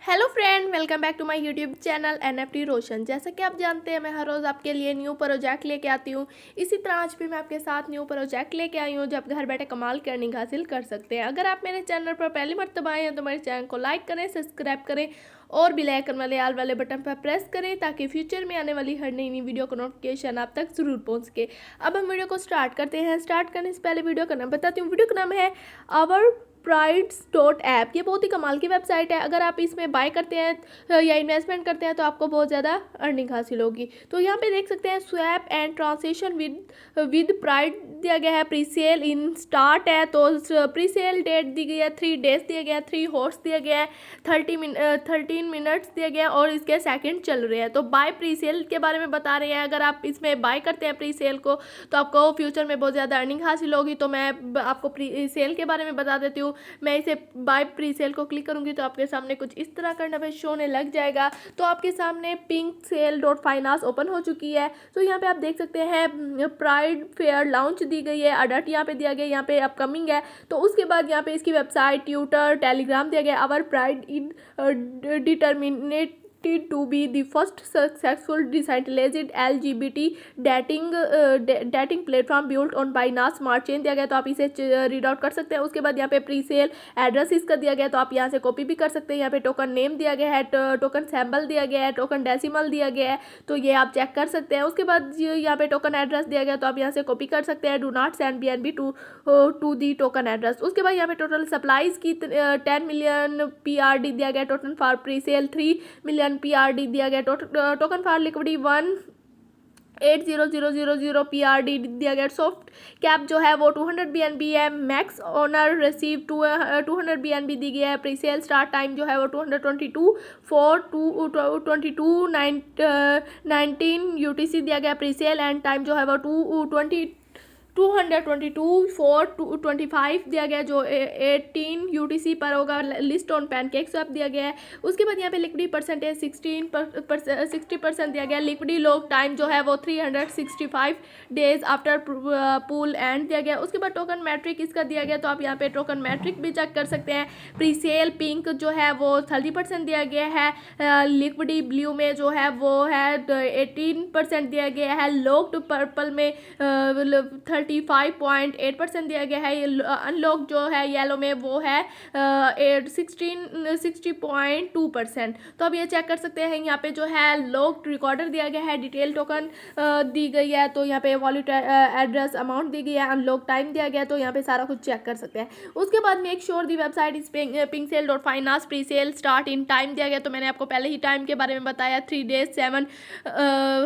Hello friend, welcome back to my YouTube channel NFT Roshan. जैसा कि आप जानते हैं, मैं हर रोज़ आपके लिए न्यू प्रोजेक्ट लेके आती हूँ। इसी तरह आज भी मैं आपके साथ न्यू प्रोजेक्ट लेके आई हूँ जब घर बैठे कमाल की अर्निंग हासिल कर सकते हैं। अगर आप मेरे चैनल पर पहली मर्तबा आए हैं तो मेरे चैनल को लाइक करें, सब्सक्राइब करें और बेल आइकन वाले आल वाले बटन पर प्रेस करें ताकि फ्यूचर में आने वाली हर नई वीडियो का नोटिफिकेशन आप तक ज़रूर पहुँच सके। अब हम वीडियो को स्टार्ट करते हैं। स्टार्ट करने से पहले वीडियो का नाम बताती हूँ। वीडियो का नाम है आवर प्राइड्स डॉट ऐप। ये बहुत ही कमाल की वेबसाइट है। अगर आप इसमें बाय करते हैं या इन्वेस्टमेंट करते हैं तो आपको बहुत ज़्यादा अर्निंग हासिल होगी। तो यहाँ पे देख सकते हैं swap and translation with pride दिया गया है। प्री सेल इन स्टार्ट है, तो प्री सेल डेट दी गई है, 3 डेज दिया गया है, 3 हॉर्स दिया गया है, 13 मिनट्स दिया गया है और इसके सेकंड चल रहे हैं। तो बाय प्री सेल के बारे में बता रहे हैं। अगर आप इसमें बाय करते हैं प्री सेल को तो आपको फ्यूचर में बहुत ज़्यादा अर्निंग हासिल होगी। तो मैं आपको प्री सेल के बारे में बता देती हूँ। मैं इसे बाय प्री सेल को क्लिक करूंगी तो आपके सामने कुछ इस तरह का इंटरफेस शो होने लग जाएगा। तो आपके सामने pink cell dot finance open हो चुकी है। तो यहाँ पे आप देख सकते हैं प्राइड फेयर लॉन्च दी गई है, अडर्ट यहाँ पे दिया गया, यहाँ पे अपकमिंग है। तो उसके बाद यहाँ पे इसकी वेबसाइट, ट्विटर, टेलीग्राम दिया गया। Our pride in determinate to be the first successful decentralized LGBT dating platform built on Binance Smart Chain दिया गया। तो आप इसे रीड आउट कर सकते हैं। उसके बाद यहाँ पे प्री सेल एड्रेस इसका दिया गया, तो आप यहाँ से कॉपी भी कर सकते हैं। यहाँ पे टोकन नेम दिया गया है, टोकन सैम्बल दिया गया है, टोकन डेसिमल दिया गया है, तो ये आप चेक कर सकते हैं। उसके बाद यहाँ पे टोकन एड्रेस दिया गया, तो आप यहाँ से कॉपी कर सकते हैं। Do not send BNB to the token address. उसके बाद यहाँ पे टोटल सप्लाईज की 10 मिलियन PRD दिया गया। Total for pre sale 3 million PRD दिया गया। टोकन फॉर लिक्विडिटी 180,000 PRD दिया गया। सॉफ्ट कैप जो है वो 200 BNB है। मैक्स ओनर रिसीव 200 BNB दी गई है। प्री सेल स्टार्ट टाइम जो है वो 222/4/19 UTC दिया गया। प्री सेल एंड टाइम जो है वो 222/4/25 दिया गया, जो 18 UTC पर होगा। लिस्ट ऑन पैनकेक स्वैप दिया गया है। उसके बाद यहाँ पे लिक्विडिटी परसेंटेज 60% दिया गया। लिक्विडिटी लॉक टाइम जो है वो 365 डेज आफ्टर पूल एंड दिया गया। उसके बाद टोकन मैट्रिक इसका दिया गया, तो आप यहाँ पे टोकन मैट्रिक भी चेक कर सकते हैं। प्री सेल पिंक जो है वो 30% दिया गया है। लिक्विडिटी ब्लू में जो है वो है 18% दिया गया है। लॉक्ड पर्पल में 35.8% दिया गया है। अनलॉक जो है येलो में वो है 60.2%। तो अब ये चेक कर सकते हैं। यहाँ पे जो है लॉक्ड रिकॉर्डर दिया गया है, डिटेल टोकन दी गई है, तो यहाँ पे वॉलेट एड्रेस अमाउंट दी गई है, अनलॉक टाइम दिया गया है, तो यहाँ पे सारा कुछ चेक कर सकते हैं। उसके बाद मेक श्योर दी वेबसाइट इस pink cell dot finance. Pre sale start in time दिया गया, तो मैंने आपको पहले ही टाइम के बारे में बताया। 3 डेज 7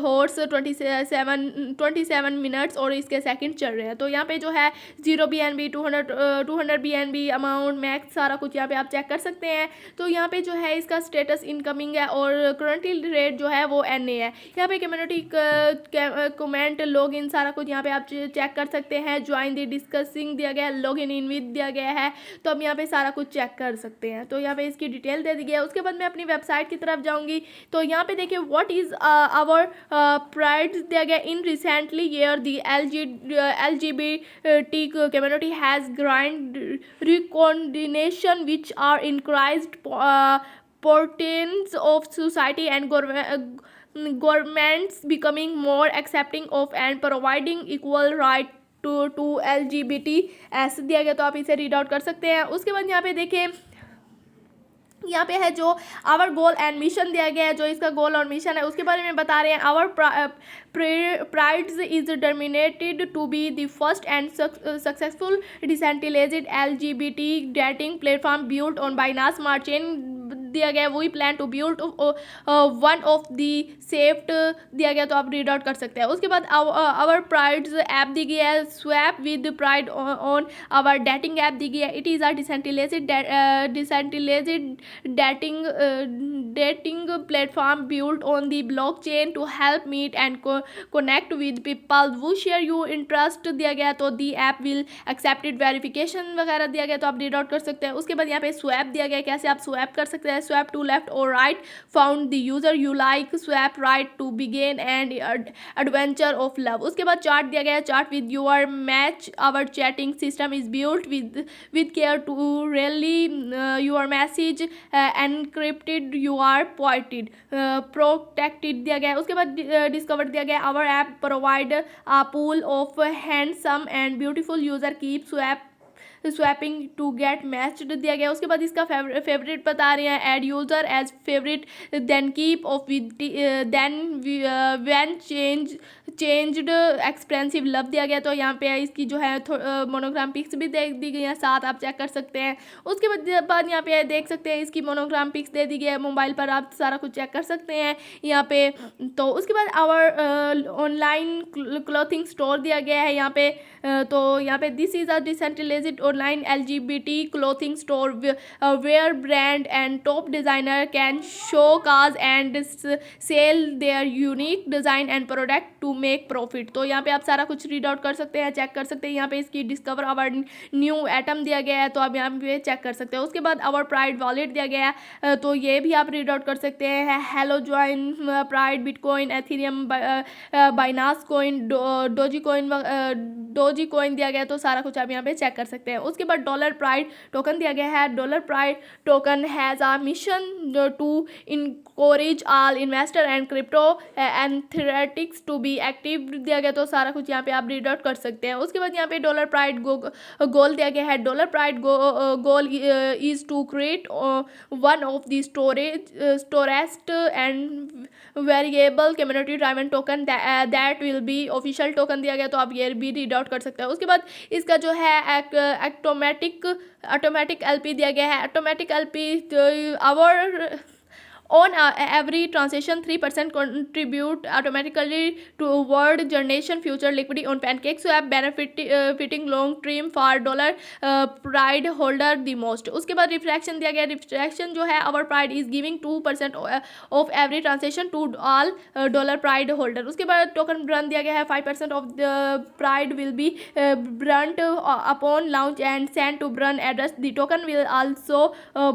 हॉर्स 27 मिनट्स और इसके सेकंड चल रहे हैं। तो यहाँ पे जो है 0 BNB 200 BNB अमाउंट मैक्स सारा कुछ यहाँ पे आप चेक कर सकते हैं। तो यहाँ पे जो है इसका स्टेटस इनकमिंग है और करंटली रेट जो है वो NA है। यहाँ पे कम्युनिटी कमेंट लॉग इन सारा कुछ यहाँ पे आप चेक कर सकते हैं। ज्वाइन दी डिस्कसिंग दिया गया है, लॉग इन विद दिया गया है, तो हम यहाँ पे सारा कुछ चेक कर सकते हैं। तो यहाँ पे इसकी डिटेल दे दी गई है। उसके बाद मैं अपनी वेबसाइट की तरफ जाऊँगी, तो यहाँ पे देखिए व्हाट इज़ आवर प्राइड दिया गया। In recently year the LGBT community has gained recognition which are increased portions of society and governments becoming more accepting of and providing equal right to LGBT ऐसे दिया गया, तो आप इसे read out कर सकते हैं। उसके बाद यहाँ पे देखिए, यहाँ पे है जो आवर गोल एंड मिशन दिया गया है, जो इसका गोल और मिशन है उसके बारे में बता रहे हैं। Our prides is determined to be the first and successful decentralized LGBT dating platform built on Binance smart chain दिया गया। We plan to build one of the safest दिया गया, तो आप रीड आउट कर सकते हैं। उसके बाद आवर प्राइड्स ऐप दी गई है। Swap with pride on our dating app दी गई है। It is a decentralized validating platform built on the blockchain to help meet and connect with people who share your interest दिया गया। तो दी app will accepted verification वगैरह दिया गया, तो आप रीड आउट कर सकते हैं। उसके बाद यहाँ पे स्वैप दिया गया, कैसे आप स्वैप कर सकते हैं। स्वैप टू लेफ्ट और right, found the user you like, swap right to begin and adventure of love. उसके बाद चार्ट दिया गया, chart with your match, our chatting system is built with care to really your message encrypted, you are protected दिया गया है। उसके बाद discover दिया गया, our app provide a pool of handsome and beautiful user, keep swapping to get matched दिया गया। उसके बाद इसका फेवरेट बता रहे हैं, add user as favourite, then keep off with, then when changed expensive love दिया गया। तो यहाँ पे इसकी जो है मोनोग्राम पिक्स भी दे दी गई हैं, साथ आप चेक कर सकते हैं। उसके बाद यहाँ पे देख सकते हैं इसकी मोनोग्राम पिक्स दे दी गई है, मोबाइल पर आप सारा कुछ चेक कर सकते हैं यहाँ पे। तो उसके बाद आवर ऑनलाइन क्लॉथिंग स्टोर दिया गया है यहाँ पे। तो यहाँ पे this is a decentralised online LGBT clothing store where brand and top designer can showcase and sell their unique design and product to make profit. तो यहाँ पे आप सारा कुछ रीड आउट कर सकते हैं, चेक कर सकते हैं। यहाँ पे इसकी डिस्कवर आवर न्यू एटम दिया गया है, तो आप यहाँ पे चेक कर सकते हैं। उसके बाद आवर प्राइड वॉलेट दिया गया है, तो ये भी आप रीड आउट कर सकते हैं। Hello join, pride, bitcoin, Ethereum, बाइनास coin, doji coin दिया गया है, तो सारा कुछ आप यहाँ पे चेक कर सकते हैं। उसके बाद डॉलर प्राइड टोकन दिया गया है। Dollar pride token has a mission to encourage all investor and crypto enthusiasts to be active दिया गया, तो सारा कुछ यहाँ पे आप रीड आउट कर सकते हैं। उसके बाद यहाँ पे डॉलर प्राइड गोल दिया गया है। Dollar pride goal is to create one of the strongest and variable community driven token that will be official token दिया गया, तो आप ये भी रीड आउट कर सकते हैं। उसके बाद इसका जो है ऑटोमेटिक LP दिया गया है। Automatic LP our on every transaction 3% contribute automatically toward generation future liquidity on PancakeSwap, benefiting long term for dollar pride holder the most। उसके बाद रिफ्रैक्शन दिया गया। रिफ्रैक्शन जो है our pride is giving 2% of every transaction to all dollar pride holder। उसके बाद token ब्रन दिया गया है। 5% of the pride will be burnt upon launch and sent to burn address, the token will also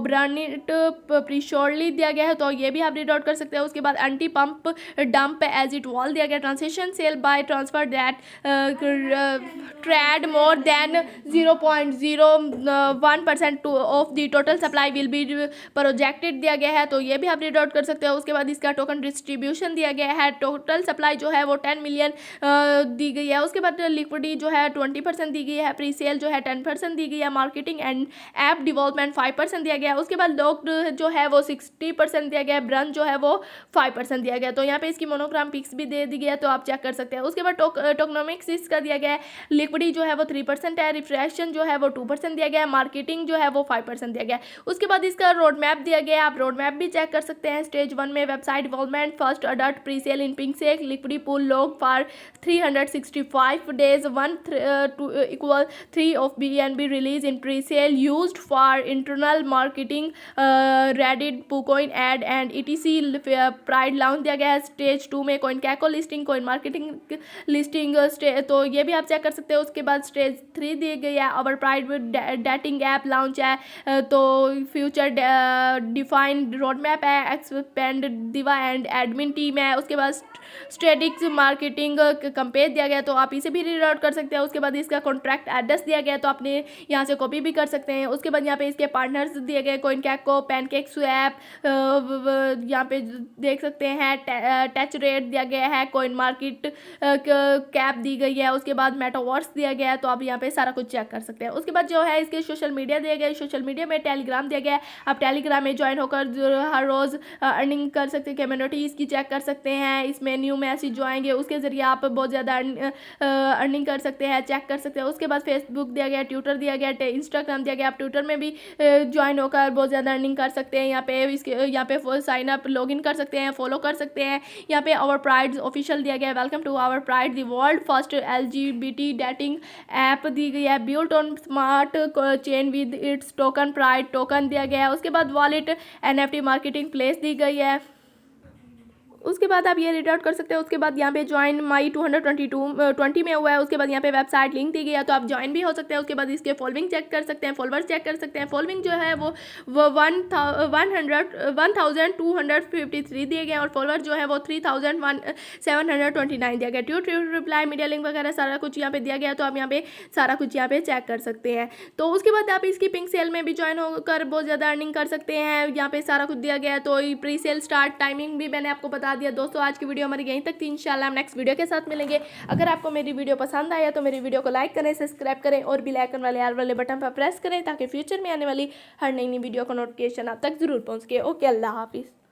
burn it pre-shortly दिया गया है, तो ये भी आप रीड आउट कर सकते हैं। उसके बाद anti pump dump as it will दिया गया। Transaction sell buy transfer that trade more than 0.01% of the total supply will be projected दिया गया है, तो ये भी आप रीड आउट कर सकते हैं। उसके बाद इसका टोकन डिस्ट्रीब्यूशन दिया गया है। टोटल सप्लाई जो है वो 10 मिलियन दी गई है। उसके बाद लिक्विडिटी जो है 20% दी गई है। प्री सेल जो है 10% दी गई है। मार्केटिंग एंड ऐप डेवलपमेंट 5% दिया गया है। उसके बाद लॉक्ड जो है वो 60% दिया गया है। ब्रन जो है वो 5% दिया गया है। तो यहाँ पे इसकी मोनोग्राम पिक्स भी दे दी गई है, तो आप चेक कर सकते हैं। उसके बाद टोकनोमिक्स इसका दिया गया है। लिक्विडिटी जो है वो 3% है। रिफ्रेक्शन जो है वो 2% दिया गया है। मार्केटिंग जो है वो 5% दिया गया है। उसके बाद इसका रोड मैप दिया गया है, आप रोड मैप भी चेक कर सकते हैं। स्टेज 1 में वेबसाइट डेवलपमेंट, फर्स्ट अडल्ट presale in PinkSale, liquidity pool lock for 365 days, 1/3 of BNB release in pre-sale used for internal marketing, Reddit, PooCoin ad and etc pride lounge दिया गया है। Stage 2 में coin कैको listing, coin marketing listing, तो ये भी आप check कर सकते हैं। उसके बाद स्टेज 3 दी गई है। अवर प्राइड डेटिंग ऐप लॉन्च है, तो फ्यूचर डिफाइंड रोड मैप है। एक्सपेंड दिवा एंड एडमिन टीम है। उसके बाद स्ट्रेटिक्स मार्केटिंग कंपेज दिया गया, तो आप इसे भी रीड आउट कर सकते हैं। उसके बाद इसका कॉन्ट्रैक्ट एड्रेस दिया गया, तो आपने यहाँ से कॉपी भी कर सकते हैं। उसके बाद यहाँ पे इसके पार्टनर्स दिए गए, कॉइन कैको, पैनकेकस्वैप, यहाँ पे देख सकते हैं। टच रेट दिया गया है। कॉइन मार्केट कैप दी गई है। उसके बाद मेटावर्स दिया गया है, तो आप यहाँ पे सारा कुछ चेक कर सकते हैं। उसके बाद जो है इसके सोशल मीडिया दिया गया है। सोशल मीडिया में टेलीग्राम दिया गया है, आप टेलीग्राम में ज्वाइन होकर हर रोज़ अर्निंग कर सकते हैं। कम्युनिटी इसकी चेक कर सकते हैं। इसमें न्यू मैसेज जो आएंगे उसके ज़रिए आप बहुत ज़्यादा अर्निंग कर सकते हैं, चेक कर सकते हैं। उसके बाद फेसबुक दिया गया, ट्विटर दिया गया, इंस्टाग्राम दिया गया, आप ट्विटर में भी ज्वाइन होकर बहुत ज़्यादा अर्निंग कर सकते हैं। यहाँ पे पे साइन अप लॉगिन कर सकते हैं, फॉलो कर सकते हैं। यहाँ पे आवर प्राइड ऑफिशियल दिया गया है, welcome to our pride the world first LGBT dating app दी गई है, built on smart chain with its token pride token दिया गया है। उसके बाद वॉलेट NFT मार्केटिंग प्लेस दी गई है। उसके बाद आप ये रीड आउट कर सकते हैं। उसके बाद यहाँ पे ज्वाइन माई 220 में हुआ है। उसके बाद यहाँ पे वेबसाइट लिंक दी गई है, तो आप ज्वाइन भी हो सकते हैं। उसके बाद इसके फॉलोइंग चेक कर सकते हैं, फॉलोवर्स चेक कर सकते हैं। फॉलोइंग जो है वो 1253 दिए गए हैं और फॉलोवर जो है वो 3729 दिया गया। ट्यूट रिप्लाई मीडिया लिंक वगैरह सारा कुछ यहाँ पे दिया गया है, तो आप यहाँ पे सारा कुछ यहाँ पे चेक कर सकते हैं। तो उसके बाद आप इसकी पिंक सेल में भी ज्वाइन होकर बहुत ज़्यादा अर्निंग कर सकते हैं। यहाँ पे सारा कुछ दिया गया है। तो प्री सेल स्टार्ट टाइमिंग भी मैंने आपको बता दिया। दोस्तों आज की वीडियो हमारी यहीं तक थी। इंशाल्लाह हम नेक्स्ट वीडियो के साथ मिलेंगे। अगर आपको मेरी वीडियो पसंद आया तो मेरी वीडियो को लाइक करें, सब्सक्राइब करें और बेल आइकन वाले आल वाले बटन पर प्रेस करें ताकि फ्यूचर में आने वाली हर नई वीडियो का नोटिफिकेशन आप तक जरूर पहुंच सके। ओके, अल्लाह हाफिज़।